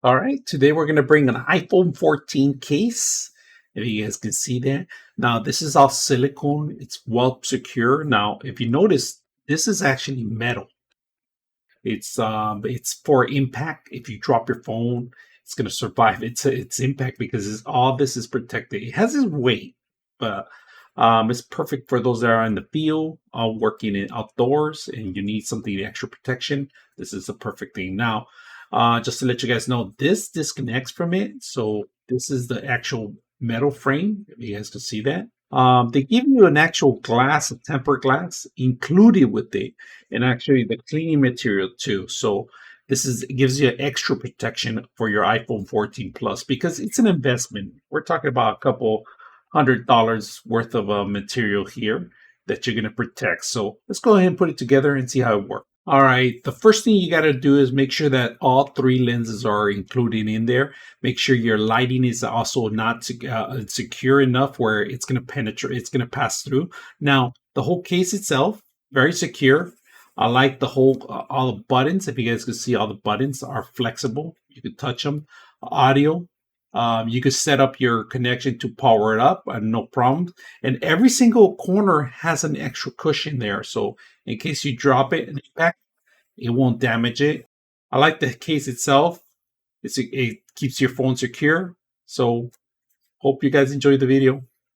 All right, today we're going to bring an iPhone 14 case. If you guys can see that. Now, this is all silicone. It's well secure. Now, if you notice, this is actually metal. It's for impact. If you drop your phone, it's going to survive its impact because all this is protected. It has its weight, but it's perfect for those that are in the field, working in outdoors, and you need something extra protection. This is the perfect thing. Now, just to let you guys know, this disconnects from it. So this is the actual metal frame. If you guys can see that. They give you an actual glass, a tempered glass, included with it, and actually the cleaning material too. So it gives you extra protection for your iPhone 14 Plus because it's an investment. We're talking about a couple $100 worth of material here that you're going to protect. So let's go ahead and put it together and see how it works. All right, the first thing you got to do is make sure that all three lenses are included in there. Make sure your lighting is also not secure enough where it's going to penetrate, it's going to pass through. Now, the whole case itself, very secure. I like the whole, all the buttons. If you guys can see, all the buttons are flexible. You can touch them. Audio, you can set up your connection to power it up, no problem. And every single corner has an extra cushion there. So in case you drop it and impact, it won't damage it. I like the case itself. It keeps your phone secure. So hope you guys enjoyed the video.